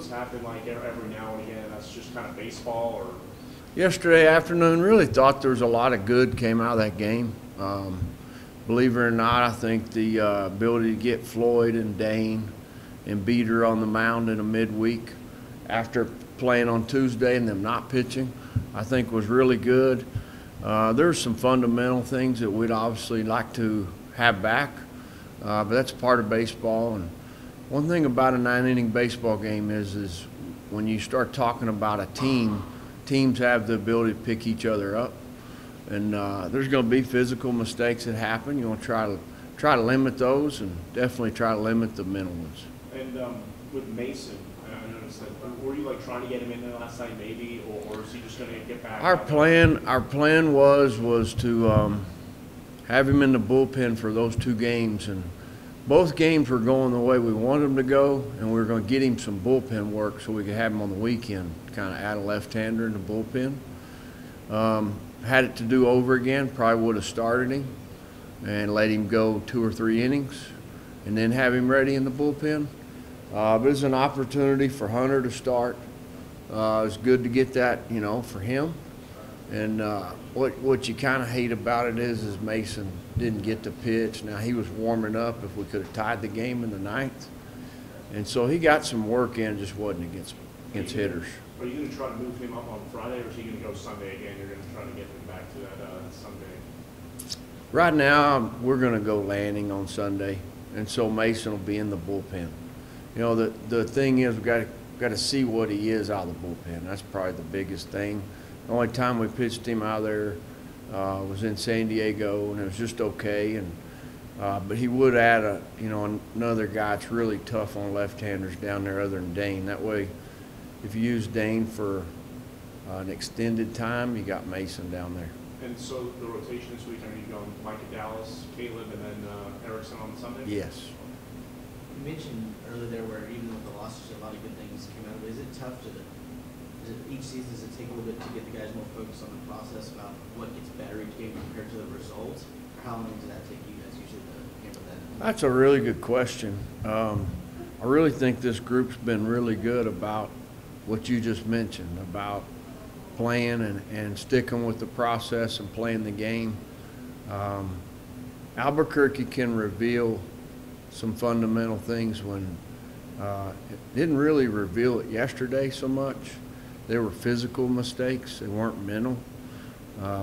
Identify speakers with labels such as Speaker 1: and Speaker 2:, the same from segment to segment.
Speaker 1: those happen like every now and again? That's just kind of baseball, or?
Speaker 2: Yesterday afternoon, really thought there was a lot of good came out of that game. Believe it or not, I think the ability to get Floyd and Dane and Beater on the mound in a midweek after playing on Tuesday and them not pitching, I think was really good. There's some fundamental things that we'd obviously like to have back, but that's part of baseball. And one thing about a 9-inning baseball game is when you start talking about a team, teams have the ability to pick each other up. And there's going to be physical mistakes that happen. You want to try to limit those, and definitely try to limit the mental ones.
Speaker 1: And with Mason, I noticed that, were you like trying to get him in there last night, maybe, or is he just going to get back?
Speaker 2: Our plan was to have him in the bullpen for those 2 games, and both games were going the way we wanted them to go, and we were going to get him some bullpen work so we could have him on the weekend, kind of add a left-hander in the bullpen. Had it to do over again, probably would have started him and let him go 2 or 3 innings and then have him ready in the bullpen. But it's an opportunity for Hunter to start. It's good to get that, for him. And what you kind of hate about it is Mason didn't get to pitch. Now, he was warming up if we could have tied the game in the 9th. And so he got some work in, just wasn't against hitters.
Speaker 1: Are you going to try to move him up on Friday, or is he going to go Sunday again? You're going to try to get him back to that Sunday?
Speaker 2: Right now, we're going to go Lanning on Sunday, and so Mason will be in the bullpen. The thing is, we've got to see what he is out of the bullpen. That's probably the biggest thing. The only time we pitched him out of there was in San Diego, and it was just okay. And but he would add another guy that's really tough on left-handers down there other than Dane. That way, if you use Dane for an extended time, you got Mason down there.
Speaker 1: And so the rotation this week, are you going Micah Dallas, Caleb, and then Erickson on Sunday?
Speaker 2: Yes.
Speaker 3: You mentioned earlier there where even with the losses, a lot of good things came out of it. Is it tough each season, does it take a little bit to get the guys more focused on the process about what gets better each game compared to the results? Or how long does that take you guys usually to handle that?
Speaker 2: That's a really good question. I really think this group's been really good about what you just mentioned, about playing and sticking with the process and playing the game. Albuquerque can reveal some fundamental things when it didn't really reveal it yesterday so much. There were physical mistakes. They weren't mental.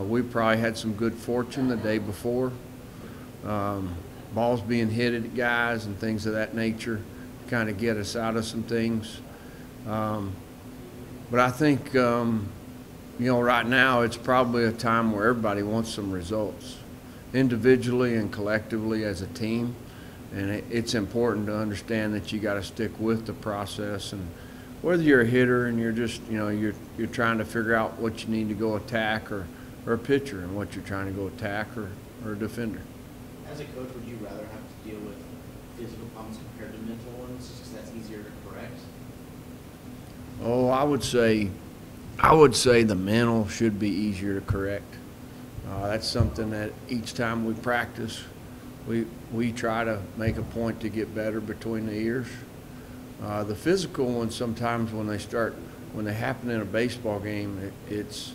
Speaker 2: We probably had some good fortune the day before. Balls being hit at guys and things of that nature kind of get us out of some things. But I think, right now it's probably a time where everybody wants some results, individually and collectively as a team. And it's important to understand that you got to stick with the process. And whether you're a hitter and you're just, you're trying to figure out what you need to go attack, or a pitcher and what you're trying to go attack, or a defender.
Speaker 3: As a coach, would you rather have to deal with physical problems compared to mental ones, just because that's easier to correct?
Speaker 2: Oh, I would say the mental should be easier to correct. That's something that each time we practice, we try to make a point to get better between the ears. The physical ones, sometimes when they happen in a baseball game, it's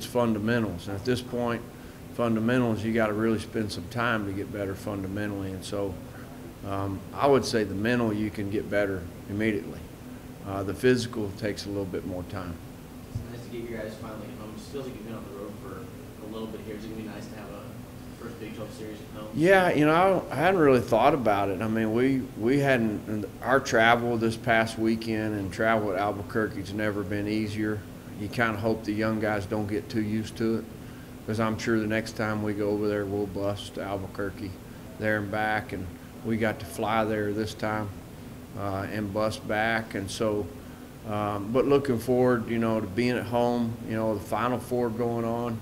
Speaker 2: fundamentals. And at this point, fundamentals, you got to really spend some time to get better fundamentally. And so I would say the mental you can get better immediately. The physical takes a little bit more time.
Speaker 3: It's nice to get you guys finally at home. It just feels like you've been on the road for a little bit here. It's going to be nice to have a first Big 12 series at home.
Speaker 2: Yeah, I hadn't really thought about it. I mean, we hadn't – our travel this past weekend and travel at Albuquerque's never been easier. You kind of hope the young guys don't get too used to it, because I'm sure the next time we go over there, we'll bust Albuquerque there and back. And we got to fly there this time and bus back. And so but looking forward, to being at home, the Final Four going on,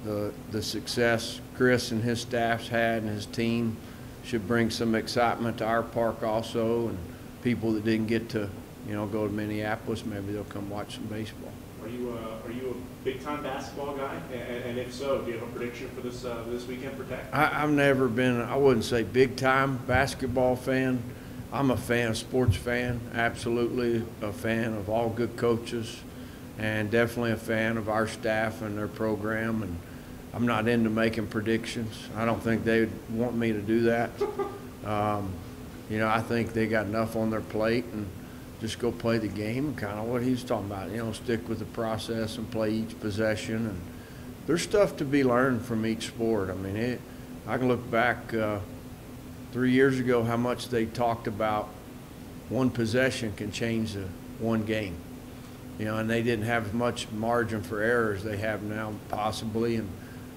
Speaker 2: the success Chris and his staff's had and his team should bring some excitement to our park also, and people that didn't get to, go to Minneapolis, maybe they'll come watch some baseball.
Speaker 1: Are you a big-time basketball guy? And if so, do you have a prediction for this weekend for Tech?
Speaker 2: I've never been, I wouldn't say big-time basketball fan, I'm a fan, a sports fan, absolutely a fan of all good coaches, and definitely a fan of our staff and their program. And I'm not into making predictions. I don't think they would want me to do that. You know, I think they got enough on their plate and just go play the game, and kind of what he's talking about. You know, stick with the process and play each possession. And there's stuff to be learned from each sport. I mean, I can look back 3 years ago how much they talked about one possession can change one game. You know, and they didn't have as much margin for error as they have now, possibly. And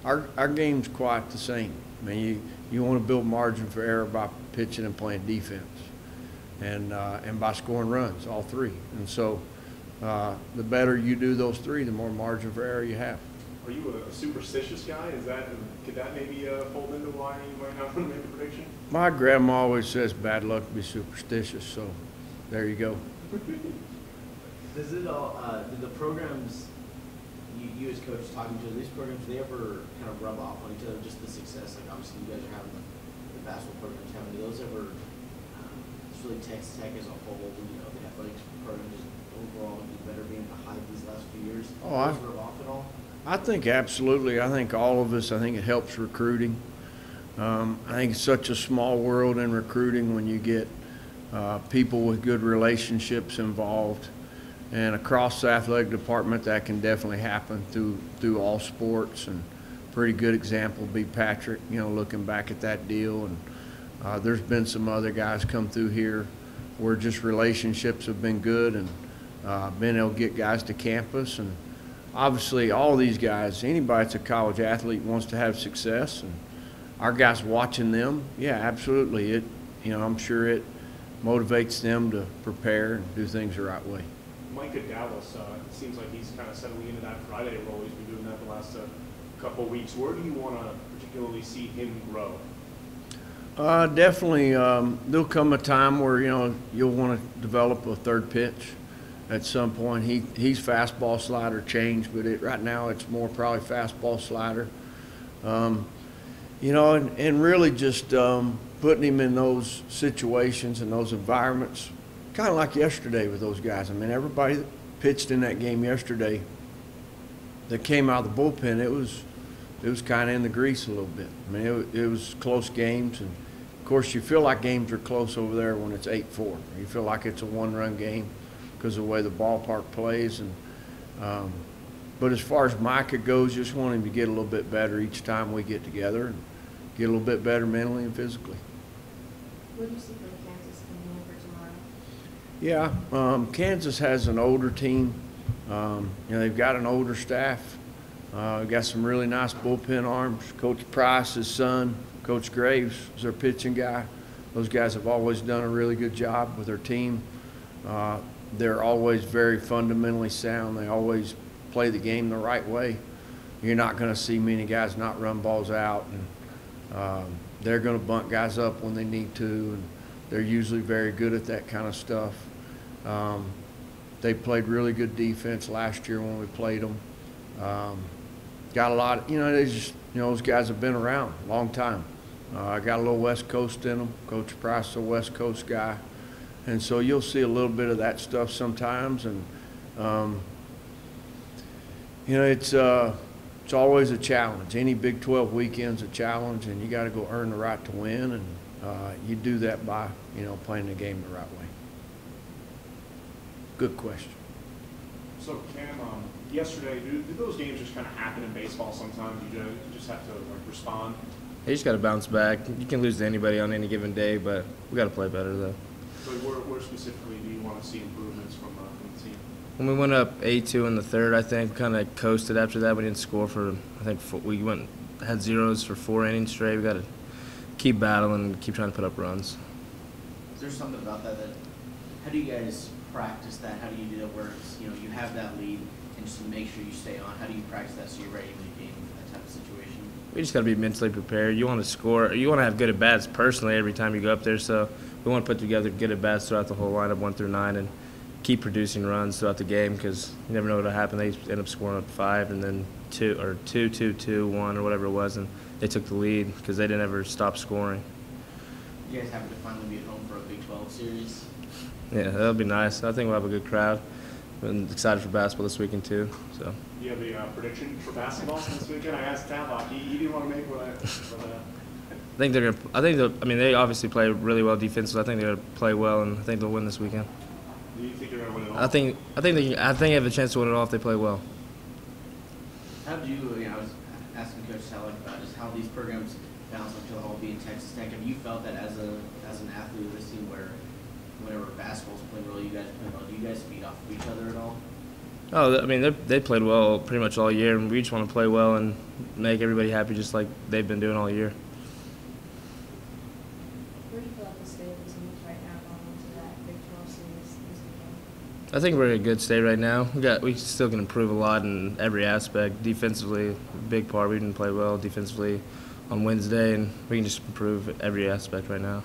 Speaker 2: our game's quite the same. I mean, you want to build margin for error by pitching and playing defense, and by scoring runs, all three. And so the better you do those three, the more margin for error you have.
Speaker 1: Are you a superstitious guy? Could that maybe fold into why you might not want to make a prediction?
Speaker 2: My grandma always says bad luck to be superstitious, so there you go.
Speaker 3: Does it all, do the programs, you as coach talking to these programs, do they ever kind of rub off on each other, just the success? Like obviously you guys are having the basketball programs having, do those ever, just really Texas Tech as a whole, you know, the athletics program just overall be better being behind these last few years? Does it rub off at all?
Speaker 2: I think absolutely. I think all of us, I think it helps recruiting. I think it's such a small world in recruiting when you get people with good relationships involved. And across the athletic department, that can definitely happen through all sports. And pretty good example would be Patrick, you know, looking back at that deal. And there's been some other guys come through here where just relationships have been good, and been able to get guys to campus. And obviously all these guys, anybody that's a college athlete wants to have success, and our guys watching them, yeah, absolutely. You know, I'm sure it motivates them to prepare and do things the right way.
Speaker 1: Micah Dallas, it seems like he's kind of settling into that Friday role. He's been doing that the last couple of weeks. Where do you want to particularly see him grow?
Speaker 2: Definitely, there'll come a time where, you know, you'll want to develop a third pitch at some point. He's fastball slider change, but right now it's more probably fastball slider. You know, and really just putting him in those situations and those environments, kind of like yesterday with those guys. I mean, everybody that pitched in that game yesterday that came out of the bullpen, it was kind of in the grease a little bit. I mean, it was close games, and of course you feel like games are close over there when it's 8-4. You feel like it's a one-run game because of the way the ballpark plays. And but as far as Micah goes, just want him to get a little bit better each time we get together and get a little bit better mentally and physically.
Speaker 4: What do you see for the Kansas game for tomorrow?
Speaker 2: Yeah, Kansas has an older team. You know, they've got an older staff. We've got some really nice bullpen arms. Coach Price, his son, Coach Graves is their pitching guy. Those guys have always done a really good job with their team. They're always very fundamentally sound. They always play the game the right way. You're not going to see many guys not run balls out, and they're going to bunt guys up when they need to, and they're usually very good at that kind of stuff. They played really good defense last year when we played them. Got a lot, you know, they just, you know, those guys have been around a long time. Got a little West Coast in them. Coach Price is a West Coast guy. And so you'll see a little bit of that stuff sometimes. And, you know, it's always a challenge. Any Big 12 weekend's a challenge, and you got to go earn the right to win. And you do that by, you know, playing the game the right way. Good question.
Speaker 1: So, Cam, yesterday, do those games just kind of happen in baseball sometimes? You just have to like respond?
Speaker 5: You just got to bounce back. You can lose to anybody on any given day, but we got to play better, though.
Speaker 1: So where specifically do you want to see improvements from the team?
Speaker 5: When we went up 8-2 in the third, I think, kind of coasted after that. We didn't score for, I think, we had zeros for 4 innings straight. We got to keep battling, keep trying to put up runs.
Speaker 3: Is there something about that how do you guys practice that? How do you do that where it's, you know, you have that lead and just to make sure you stay on? How do you practice that so you're ready to game for that type of situation?
Speaker 5: We just got to be mentally prepared. You want to score. You want to have good at-bats personally every time you go up there. So we want to put together good at-bats throughout the whole lineup, 1 through 9, and keep producing runs throughout the game because you never know what will happen. They end up scoring up 5 and then 2 or 2, 1 or whatever it was, and they took the lead because they didn't ever stop scoring.
Speaker 3: you guys happen to finally be at home for a Big 12 series?
Speaker 5: Yeah, that'll be nice. I think we'll have a good crowd. I'm excited for basketball this weekend too. So.
Speaker 1: Do you have a prediction for basketball this weekend? I asked Tadlock. He didn't want to make what
Speaker 5: I think they're gonna. I mean, they obviously play really well defensively. I think they're gonna play well, and I think they'll win this weekend.
Speaker 1: Do you think they're going to win it all?
Speaker 5: I think they have a chance to win it all if they play well.
Speaker 3: How do you, I was asking Coach Selleck about just how these programs bounce up to all being Texas Tech. Have you felt that as an athlete of this team where whenever basketball's playing well, you guys play well, do you guys feed off of each other at all?
Speaker 5: Oh, I mean, they played well pretty much all year, and we just want to play well and make everybody happy just like they've been doing all year.
Speaker 4: Where do you feel like the state of the team is right now going into that Big 12 series this weekend?
Speaker 5: I think we're in a good state right now. We still can improve a lot in every aspect. Defensively, a big part. We didn't play well defensively on Wednesday, and we can just improve every aspect right now.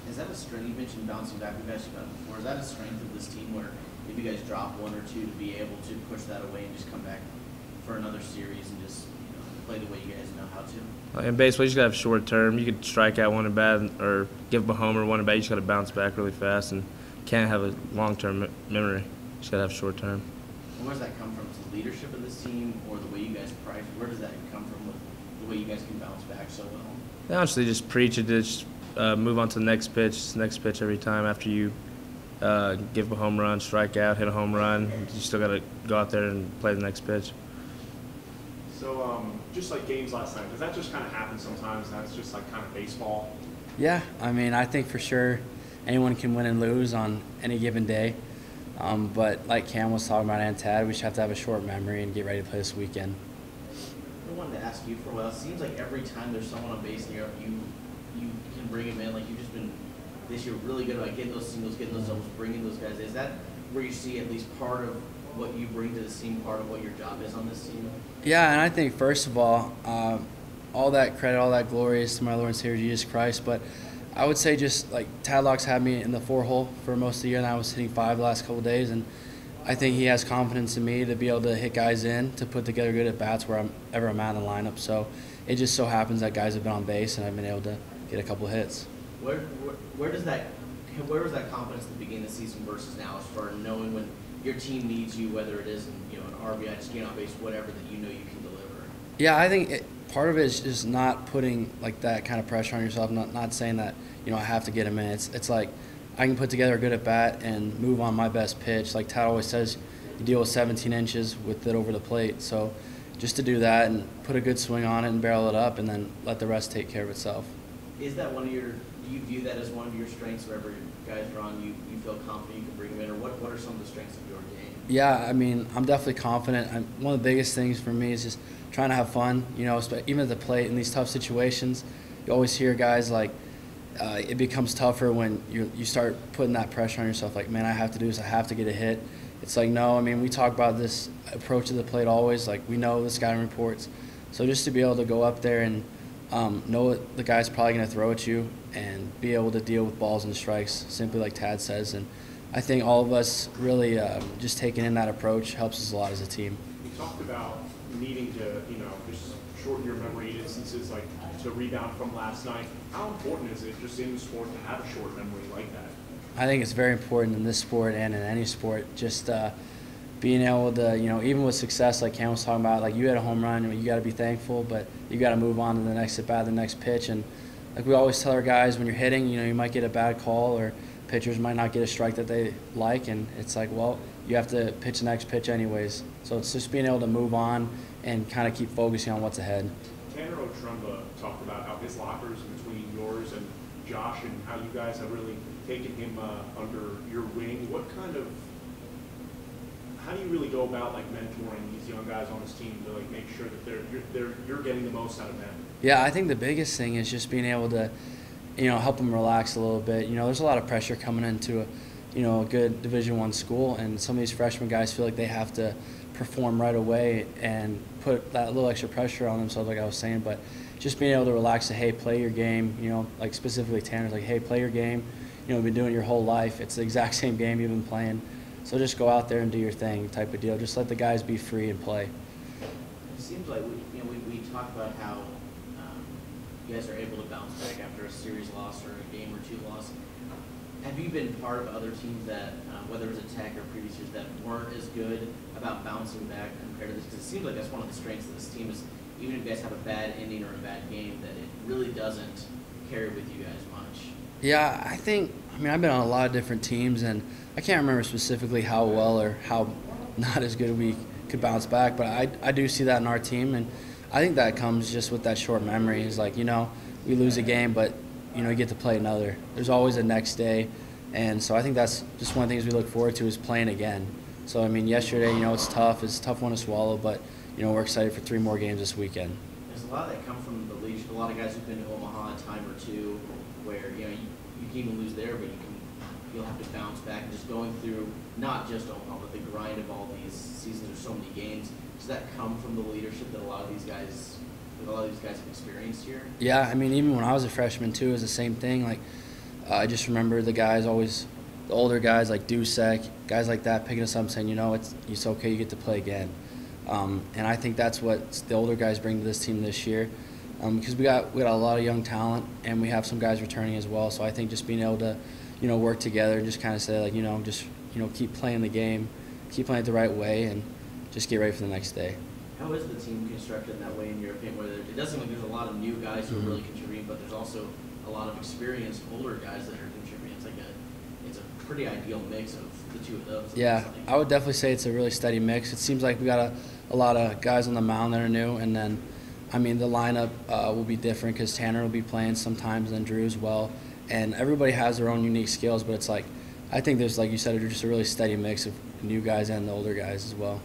Speaker 3: Is that a strength? You mentioned bouncing back. We've asked you about it before. Is that a strength of this team where if you guys drop one or two to be able to push that away and just come back for another series and just play the way you guys know how to?
Speaker 5: In baseball, you just got to have short term. You could strike out one at bat or give up a homer one at bat. You just got to bounce back really fast and can't have a long-term memory. You just got to have short term.
Speaker 3: And where does that come from? Is the leadership of this team or the way you guys price? Where does that come from with the way you guys can bounce back so well?
Speaker 5: They honestly just preach it. Just move on to the next pitch every time after you give a home run, strike out, hit a home run. You still got to go out there and play the next pitch.
Speaker 1: So just like games last night, does that just kind of happen sometimes? That's just like kind of baseball?
Speaker 6: Yeah, I mean, I think for sure anyone can win and lose on any given day. But like Cam was talking about and Tad, we just have to have a short memory and get ready to play this weekend.
Speaker 3: I wanted to ask you for a while. It seems like every time there's someone on base near you can bring him in. Like you've just been this year really good about getting those singles, getting those doubles, bringing those guys. Is that where you see at least part of what you bring to the team, part of what your job is on this team?
Speaker 6: Yeah, and I think first of all that credit, all that glory is to my Lord and Savior Jesus Christ. But I would say just like Tadlock's had me in the 4-hole for most of the year, and I was hitting 5 the last couple of days, and I think he has confidence in me to be able to hit guys in, to put together good at bats wherever I'm at in the lineup. So it just so happens that guys have been on base, and I've been able to get a couple of hits.
Speaker 3: Where was that confidence at the beginning of the season versus now, as far as knowing when your team needs you, whether it is an RBI, just getting on base, whatever, that you know you can deliver?
Speaker 6: Yeah, I think part of it is just not putting like that kind of pressure on yourself. Not saying that I have to get him in. It's like I can put together a good at bat and move on my best pitch. Like Tad always says, you deal with 17 inches with it over the plate. So just to do that and put a good swing on it and barrel it up, and then let the rest take care of itself.
Speaker 3: Is that do you view that as one of your strengths? Wherever guys are on, you feel confident you can bring them in, or what are some of the strengths of your game?
Speaker 6: Yeah, I mean, I'm definitely confident. One of the biggest things for me is just trying to have fun. Even at the plate in these tough situations, you always hear guys like, it becomes tougher when you start putting that pressure on yourself. Like, man, I have to do this. I have to get a hit. It's like, no. I mean, we talk about this approach to the plate always. Like, we know the scouting reports. So just to be able to go up there and know what the guy's probably going to throw at you and be able to deal with balls and strikes, simply like Tad says. And I think all of us really just taking in that approach helps us a lot as a team.
Speaker 1: You talked about needing to, just shorten your memory in instances like to rebound from last night. How important is it just in the sport to have a short memory like that?
Speaker 6: I think it's very important in this sport and in any sport. Just being able to, even with success, like Cam was talking about, like you had a home run, you got to be thankful, but you got to move on to the next at bat, the next pitch. And like we always tell our guys, when you're hitting, you might get a bad call, or pitchers might not get a strike that they like, and it's like, well, you have to pitch the next pitch anyways. So it's just being able to move on and kind of keep focusing on what's ahead.
Speaker 1: Tanner Otrumba talked about how his lockers between yours and Josh and how you guys have really taken him under your wing. How do you really go about like mentoring these young guys on this team to like make sure that you're getting the most out of them? Yeah,
Speaker 6: I think the biggest thing is just being able to, help them relax a little bit. There's a lot of pressure coming into a good Division I school, and some of these freshman guys feel like they have to perform right away and put that little extra pressure on themselves, like I was saying. But just being able to relax, say, hey, play your game. Like specifically Tanner's like, hey, play your game. You've been doing it your whole life. It's the exact same game you've been playing. So just go out there and do your thing, type of deal. Just let the guys be free and play.
Speaker 3: It seems like we talk about how you guys are able to bounce back after a series loss or a game or two loss. Have you been part of other teams that, whether it was a Tech or previous years, that weren't as good about bouncing back compared to this? Because it seems like that's one of the strengths of this team is even if you guys have a bad ending or a bad game, that it really doesn't carry with you guys much.
Speaker 6: Yeah, I mean, I've been on a lot of different teams, and I can't remember specifically how well or how not as good we could bounce back, but I do see that in our team, and I think that comes just with that short memory. Is like, you know, we lose a game, but, you know, you get to play another. There's always a next day, and so I think that's just one of the things we look forward to is playing again. So, I mean, yesterday, you know, it's a tough one to swallow, but, you know, we're excited for 3 more games this weekend.
Speaker 3: There's a lot that come from the leadership. A lot of guys who've been to Omaha a time or two, where you know you can even lose there, but you'll have to bounce back. And just going through not just Omaha, but the grind of all these seasons or so many games. Does that come from the leadership that a lot of these guys have experienced here?
Speaker 6: Yeah, I mean, even when I was a freshman too, it was the same thing. Like, I just remember the guys always, the older guys like Dusek, guys like that, picking us up and saying, you know, it's okay, you get to play again. And I think that's what the older guys bring to this team this year, because we got a lot of young talent, and we have some guys returning as well. So I think just being able to, you know, work together and just kind of say, like, you know, just, you know, keep playing the game, keep playing it the right way, and just get ready for the next day.
Speaker 3: How is the team constructed in that way, in your opinion? Where it doesn't seem like there's a lot of new guys who are really contributing, but there's also a lot of experienced older guys that are contributing. It's a pretty ideal mix of the two of those.
Speaker 6: Yeah, I would definitely say it's a really steady mix. It seems like we got a lot of guys on the mound that are new, and then, I mean, the lineup will be different because Tanner will be playing sometimes, and then Drew as well. And everybody has their own unique skills, but it's like, I think there's, like you said, just a really steady mix of new guys and the older guys as well.